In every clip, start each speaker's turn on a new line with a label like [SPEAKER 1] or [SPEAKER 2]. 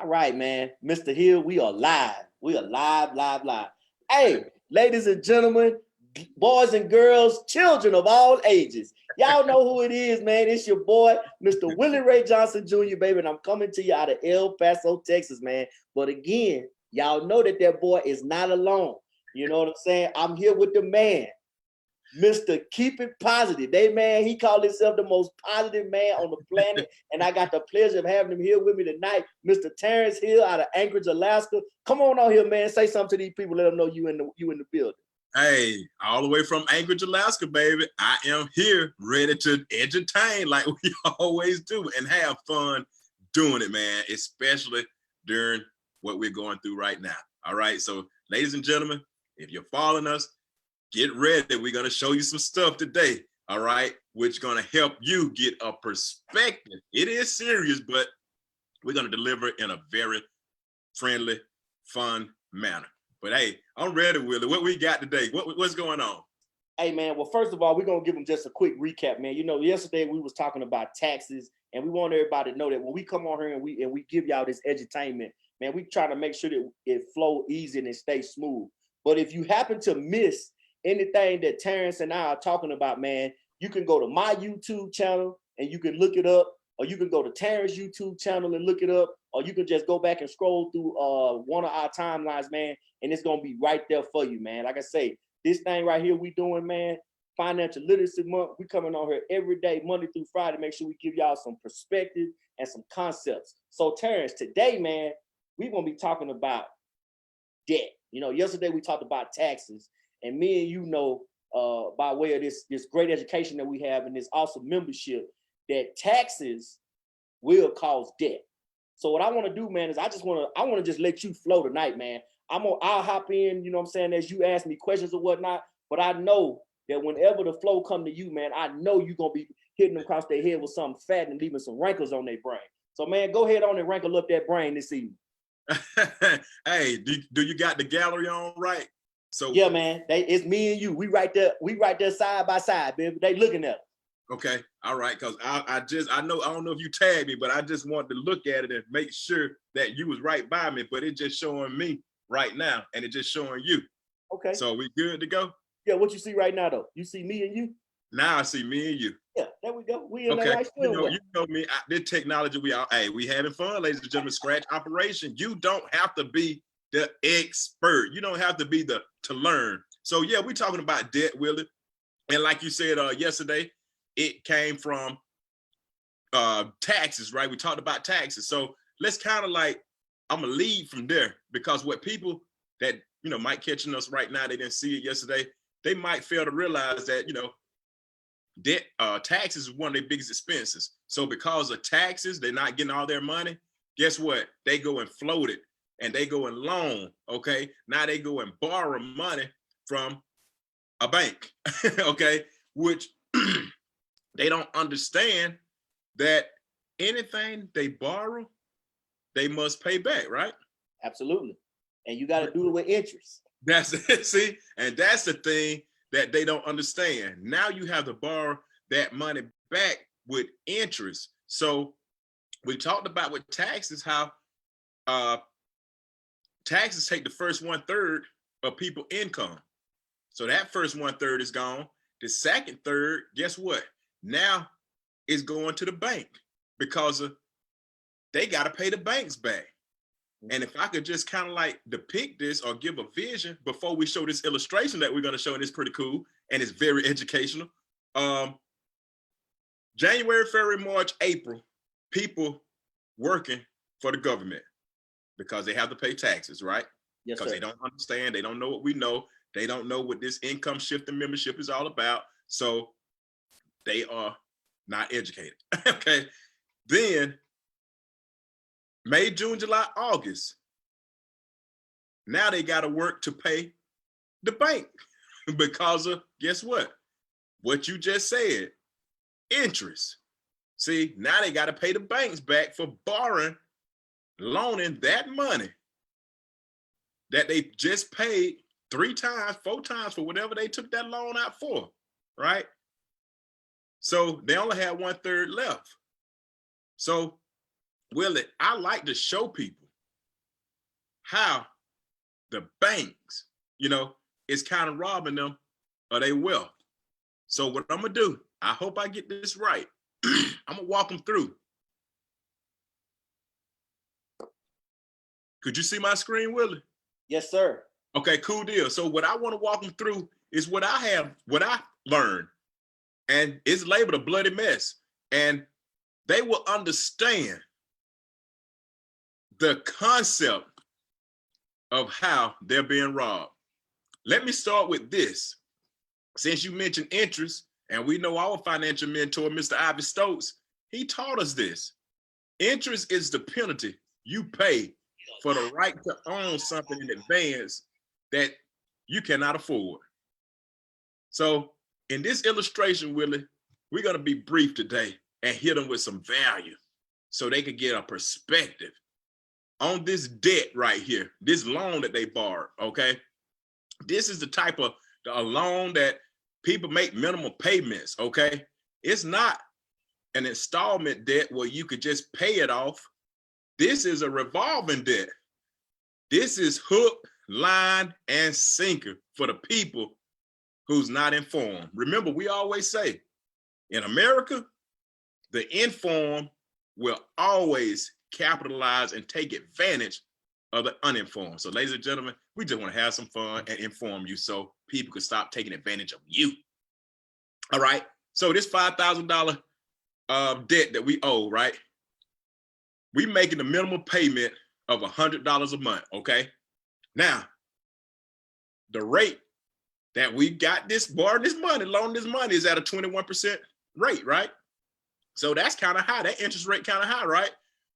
[SPEAKER 1] All right, man. Mr. Hill, we are live. We are live, live, live. Hey, ladies and gentlemen, boys and girls, children of all ages. Y'all know who it is, man. It's your boy, Mr. Willie Ray Johnson Jr., baby. And I'm coming to you out of El Paso, Texas, man. But again, y'all know that boy is not alone. You know what I'm saying? I'm here with the man, Mr. Keep It Positive. He called himself the most positive man on the planet. And I got the pleasure of having him here with me tonight, Mr. Terrence Hill out of Anchorage, Alaska. Come on out here, man. Say something to these people. Let them know you in the building.
[SPEAKER 2] Hey, all the way from Anchorage, Alaska, baby. I am here ready to entertain like we always do and have fun doing it, man, especially during what we're going through right now. All right. So, ladies and gentlemen, if you're following us, get ready. We're going to show you some stuff today, all right, which is going to help you get a perspective. It is serious, but we're going to deliver in a very friendly, fun manner. But hey, I'm ready, Willie. What we got today? What's going on?
[SPEAKER 1] Hey, man, well, first of all, we're going to give them just a quick recap, man. You know, yesterday we was talking about taxes, and we want everybody to know that when we come on here and we give y'all this edutainment, man, we try to make sure that it flow easy and it stay smooth. But if you happen to miss anything that Terrence and I are talking about, man, you can go to my YouTube channel and you can look it up, or you can go to Terrence's YouTube channel and look it up, or you can just go back and scroll through one of our timelines, man, and it's going to be right there for you, man. Like I say, this thing right here we doing, man, Financial Literacy Month, we coming on here every day, Monday through Friday, make sure we give y'all some perspective and some concepts. So, Terrence, today, man, we're going to be talking about debt. You know, yesterday we talked about taxes, and me and you know, by way of this great education that we have and this awesome membership, that taxes will cause debt. So what I want to do, man, is I want to just let you flow tonight, man. I'll hop in, you know what I'm saying, as you ask me questions or whatnot, but I know that whenever the flow come to you, man, I know you're going to be hitting them across their head with something fat and leaving some rankles on their brain. So, man, go ahead on and rankle up that brain this evening.
[SPEAKER 2] Hey, do you got the gallery on right?
[SPEAKER 1] So yeah, man, it's me and you. We right there side by side, baby. They looking at us.
[SPEAKER 2] Okay, all right, because I don't know if you tagged me, but I just wanted to look at it and make sure that you was right by me, but it's just showing me right now, and it's just showing you.
[SPEAKER 1] Okay.
[SPEAKER 2] So we good to go?
[SPEAKER 1] Yeah, what you see right now, though? You see me and you?
[SPEAKER 2] Now I see me and you.
[SPEAKER 1] Yeah, there we go. We in
[SPEAKER 2] okay.
[SPEAKER 1] That right still.
[SPEAKER 2] You know me, this technology, we having fun, ladies and gentlemen, scratch operation. You don't have to be the expert. You don't have to be to learn. So yeah, we're talking about debt, Willie. And like you said yesterday, it came from taxes, right? We talked about taxes. So let's kind of I'm gonna lead from there, because what people that, might catching us right now, they didn't see it yesterday, they might fail to realize that, debt, taxes is one of their biggest expenses. So because of taxes, they're not getting all their money. Guess what? They go and float it, and they go and loan. Okay, now they go and borrow money from a bank. Okay, which they don't understand that anything they borrow, they must pay back, right?
[SPEAKER 1] Absolutely, and you got to do it with interest.
[SPEAKER 2] That's it. See, and that's the thing that they don't understand. Now you have to borrow that money back with interest. So we talked about with taxes, how taxes take the first 1/3 of people's income. So that first 1/3 is gone. The second third, guess what? Now it's going to the bank, because they got to pay the banks back. And if I could just kind of depict this or give a vision before we show this illustration that we're going to show, and it's pretty cool and it's very educational. January, February, March, April, people working for the government because they have to pay taxes, right?
[SPEAKER 1] Yes,
[SPEAKER 2] because
[SPEAKER 1] sir.
[SPEAKER 2] They don't understand. They don't know what we know. They don't know what this income shifting membership is all about. So they are not educated. Okay. Then May, June, July, August. Now they got to work to pay the bank because of, guess what? What you just said, interest. See, now they got to pay the banks back for loaning that money that they just paid 3 times, 4 times for whatever they took that loan out for, right? So they only had 1/3 left. So Willie, I like to show people how the banks, is kind of robbing them of their wealth. So what I'm gonna do, I hope I get this right. I'm gonna walk them through. Could you see my screen, Willie?
[SPEAKER 1] Yes, sir.
[SPEAKER 2] Okay, cool deal. So what I want to walk them through is what I learned, and it's labeled a bloody mess. And they will understand the concept of how they're being robbed. Let me start with this. Since you mentioned interest, and we know our financial mentor, Mr. Ivy Stokes, he taught us this. Interest is the penalty you pay for the right to own something in advance that you cannot afford. So in this illustration, Willie, we're going to be brief today and hit them with some value so they can get a perspective on this debt right here, this loan that they borrowed, okay? This is the type of a loan that people make minimal payments, okay? It's not an installment debt where you could just pay it off. This is a revolving debt. This is hook, line, and sinker for the people who's not informed. Remember, we always say, in America, the informed will always capitalize and take advantage of the uninformed. So ladies and gentlemen, we just want to have some fun and inform you so people can stop taking advantage of you. All right, so this $5,000 debt that we owe, right? We making the minimum payment of $100 a month, okay? Now, the rate that we got borrowing this money, loaning this money is at a 21% rate, right? So that's kind of high. That interest rate kind of high, right?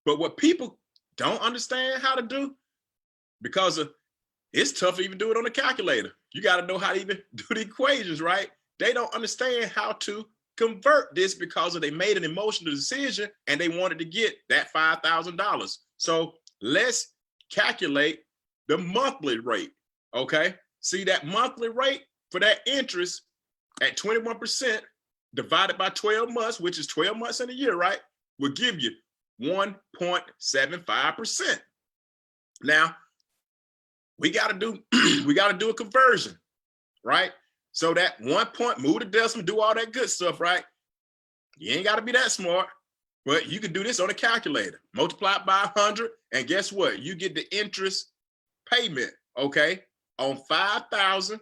[SPEAKER 2] But what people don't understand how to do, because it's tough to even do it on a calculator. You got to know how to even do the equations, right? They don't understand how to convert this because they made an emotional decision and they wanted to get that $5,000. So let's calculate the monthly rate, okay? See that monthly rate for that interest at 21% divided by 12 months, which is 12 months in a year, right? Will give you 1.75%. Now, we got to do a conversion, right? So that 1 point, move the decimal, do all that good stuff, right? You ain't got to be that smart, but you can do this on a calculator. Multiply it by 100, and guess what? You get the interest payment, okay, on $5,000,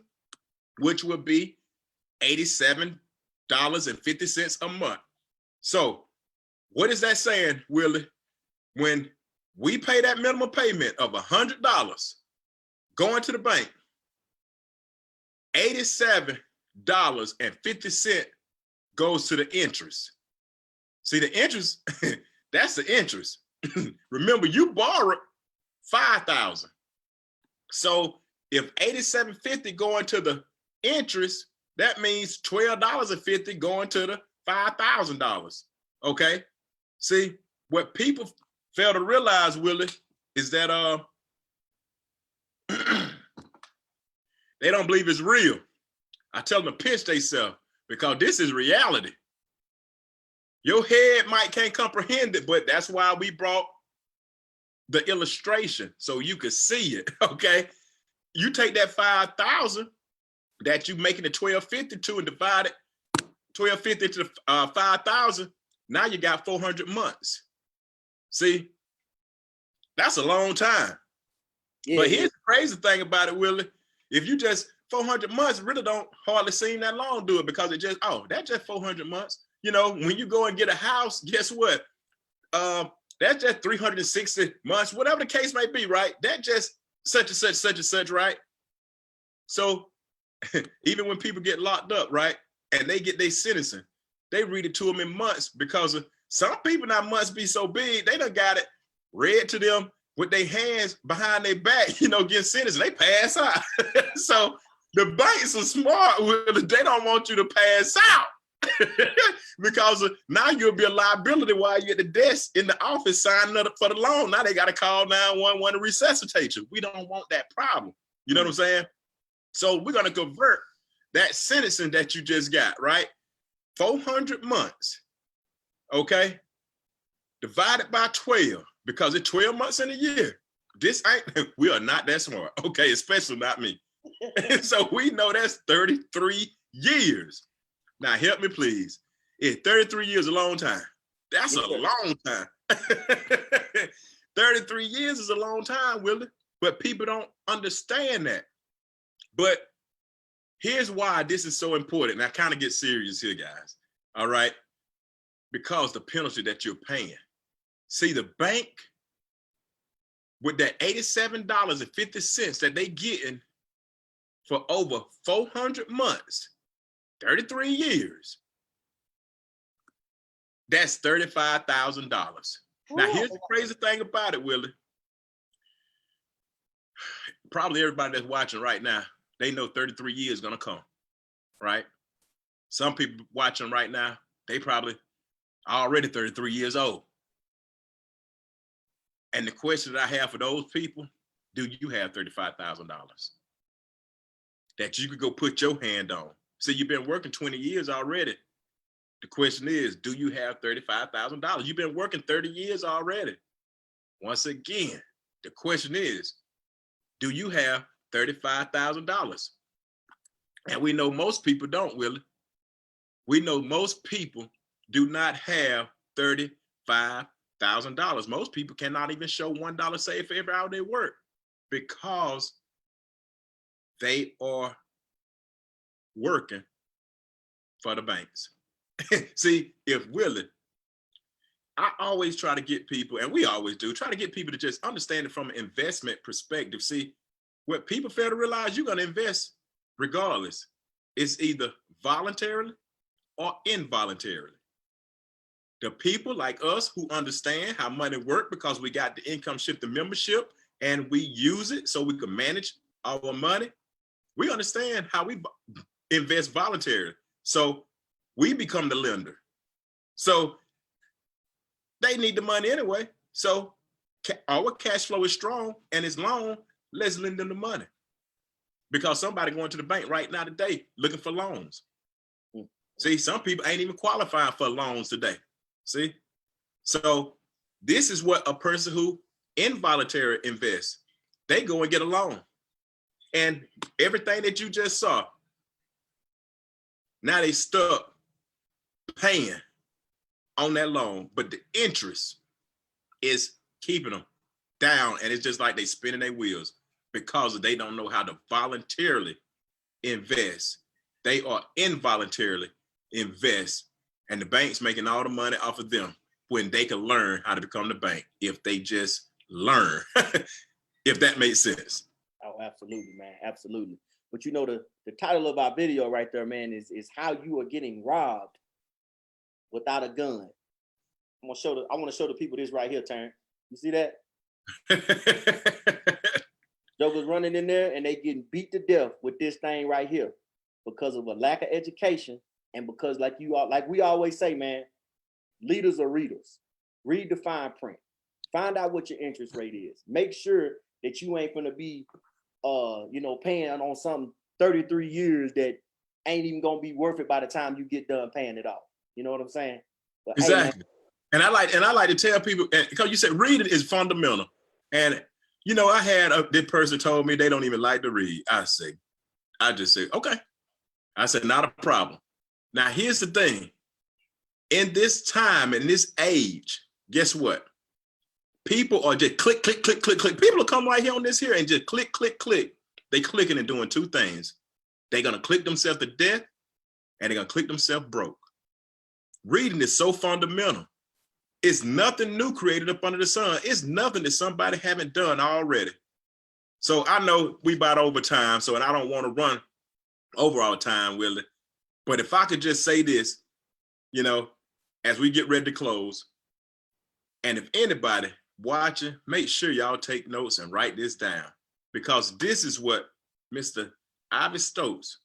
[SPEAKER 2] which would be $87.50 a month. So what is that saying, Willie? When we pay that minimum payment of $100 going to the bank, $87.50 goes to the interest. See, the interest, that's the interest. Remember, you borrowed $5,000. So if $87.50 going to the interest, that means $12.50 going to the $5,000. Okay. See, what people fail to realize, Willie, is that they don't believe it's real. I tell them to pinch themselves because this is reality. Your head can't comprehend it, but that's why we brought the illustration so you could see it. Okay. You take that 5,000 that you making it 1252 and divide it 1250 to 5,000. Now you got 400 months. See, that's a long time. Yeah. But here's the crazy thing about it, Willie. If you just 400 months really don't hardly seem that long, do it because it just, that's just 400 months. You know, when you go and get a house, guess what? That's just 360 months, whatever the case may be, right? That just such and such, right? So even when people get locked up, right, and they get their sentencing, they read it to them in months because of some people now months be so big, they done got it read to them with their hands behind their back, getting sentenced, they pass out. So the banks are smart, they don't want you to pass out. Because now you'll be a liability while you're at the desk in the office signing up for the loan. Now they got to call 911 to resuscitate you. We don't want that problem. You know what I'm saying? So we're going to convert that sentencing that you just got, right? 400 months, okay? Divided by 12, because it's 12 months in a year. this ain't, we are not that smart, okay, especially not me. So we know that's 33 years. Now help me please. If 33 years is a long time, that's a long time. 33 years is a long time, Willie, but people don't understand that. But here's why this is so important. And I kind of get serious here, guys. All right. Because the penalty that you're paying. See, the bank, with that $87.50 that they getting for over 400 months, 33 years, that's $35,000. Now, here's the crazy thing about it, Willie. Probably everybody that's watching right now, they know 33 years gonna come, right? Some people watching right now, they probably already 33 years old. And the question that I have for those people, do you have $35,000 that you could go put your hand on? So you've been working 20 years already. The question is, do you have $35,000? You've been working 30 years already. Once again, the question is, do you have $35,000? And we know most people don't, Willie. We know most people do not have $35,000. Most people cannot even show $1 saved for every hour they work because they are working for the banks. See, if Willie, I always try to get people, and we always do, try to get people to just understand it from an investment perspective. See, what people fail to realize, you're going to invest regardless. It's either voluntarily or involuntarily. The people like us who understand how money works because we got the income shifting membership and we use it so we can manage our money, we understand how we invest voluntarily. So we become the lender. So they need the money anyway. So our cash flow is strong and it's long. Let's lend them the money. Because somebody going to the bank right now today looking for loans. See, some people ain't even qualifying for loans today. See? So this is what a person who involuntary invests, they go and get a loan. And everything that you just saw, now they stuck paying on that loan, but the interest is keeping them down, and it's just like they spinning their wheels because they don't know how to voluntarily invest. They are involuntarily invest, and the bank's making all the money off of them when they can learn how to become the bank if they just learn. If that makes sense.
[SPEAKER 1] Oh, absolutely, man, absolutely. But you know, the title of our video right there, man, is how you are getting robbed without a gun. I want to show the people this right here, Terrence. You see that? Jokers running in there and they getting beat to death with this thing right here because of a lack of education and because, like we always say, man, leaders are readers. Read the fine print. Find out what your interest rate is. Make sure that you ain't gonna be, paying on something 33 years that ain't even gonna be worth it by the time you get done paying it off. You know what I'm saying? But,
[SPEAKER 2] exactly. Hey, and I like to tell people, because you said reading is fundamental. And I had this person told me they don't even like to read. I just say, okay. I said, not a problem. Now here's the thing. In this time, in this age, guess what? People are just click, click, click, click, click. People will come right here on this here and just click, click, click. They clicking and doing two things. They're gonna click themselves to death and they're gonna click themselves broke. Reading is so fundamental. It's nothing new created up under the sun. It's nothing that somebody haven't done already. So I know we about over time, and I don't want to run over our time, Willie. But if I could just say this, as we get ready to close, and if anybody watching, make sure y'all take notes and write this down, because this is what Mr. Ivy Stokes,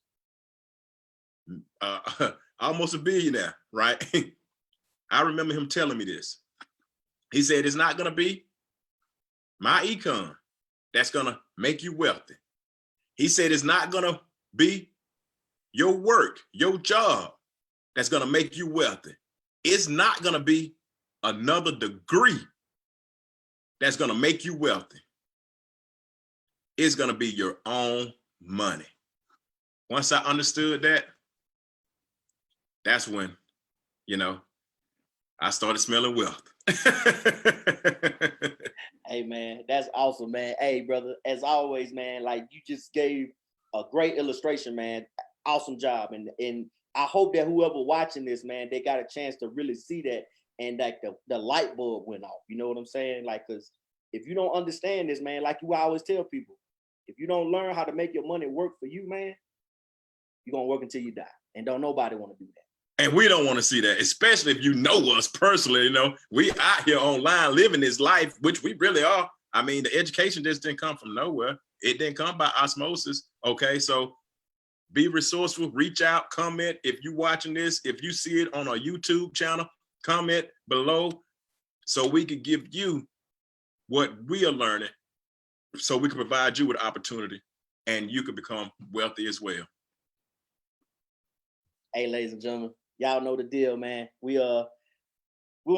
[SPEAKER 2] almost a billionaire, right? I remember him telling me this. He said, it's not going to be my econ that's going to make you wealthy. He said, it's not going to be your work, your job that's going to make you wealthy. It's not going to be another degree that's going to make you wealthy. it's gonna be your own money. Once I understood that, that's when, you know, I started smelling wealth.
[SPEAKER 1] Hey man, that's awesome, man. Hey brother, as always, man, like you just gave a great illustration, man. Awesome job. And I hope that whoever watching this, man, they got a chance to really see that and like the light bulb went off. You know what I'm saying? Like, cause if you don't understand this, man, like you always tell people, if you don't learn how to make your money work for you, man, you're gonna work until you die. And don't nobody want to do that.
[SPEAKER 2] And we don't want to see that, especially if you know us personally. You know, we out here online living this life, which we really are. I mean, the education just didn't come from nowhere. It didn't come by osmosis. Okay, so be resourceful, reach out, comment. If you're watching this, if you see it on our YouTube channel, comment below so we can give you what we are learning so we can provide you with opportunity and you can become wealthy as well.
[SPEAKER 1] Hey, ladies and gentlemen, y'all know the deal, man. We want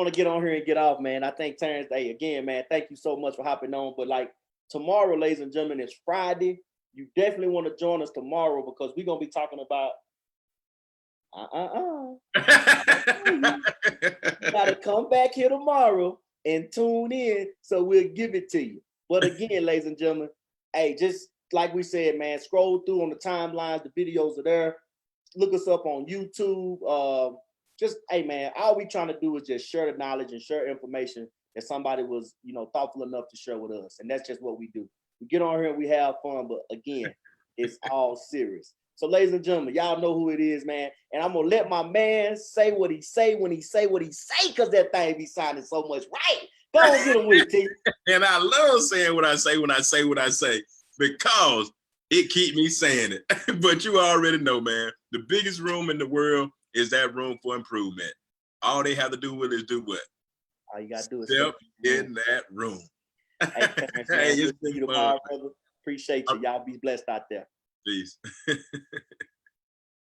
[SPEAKER 1] to get on here and get off, man. I think Terrence, hey, again, man, thank you so much for hopping on. But like tomorrow, ladies and gentlemen, is Friday. You definitely want to join us tomorrow because we're gonna be talking about you gotta come back here tomorrow and tune in so we'll give it to you. But again, ladies and gentlemen, hey, just like we said, man, scroll through on the timelines, the videos are there. Look us up on YouTube. Just, hey, man, all we trying to do is just share the knowledge and share information that somebody was, you know, thoughtful enough to share with us. And that's just what we do. We get on here and we have fun, but again, it's all serious. So, ladies and gentlemen, y'all know who it is, man. And I'm going to let my man say what he say when he say what he say because that thing be sounding so much right. Go on, get him with it, T.
[SPEAKER 2] And I love saying what I say when I say what I say because it keep me saying it. But you already know, man, the biggest room in the world is that room for improvement. All they have to do with is do what?
[SPEAKER 1] All you got to do is
[SPEAKER 2] step in that room.
[SPEAKER 1] Hey, Terrence, man,
[SPEAKER 2] Hey,
[SPEAKER 1] we'll see you tomorrow, brother. Appreciate you. Y'all be blessed out there.
[SPEAKER 2] Peace.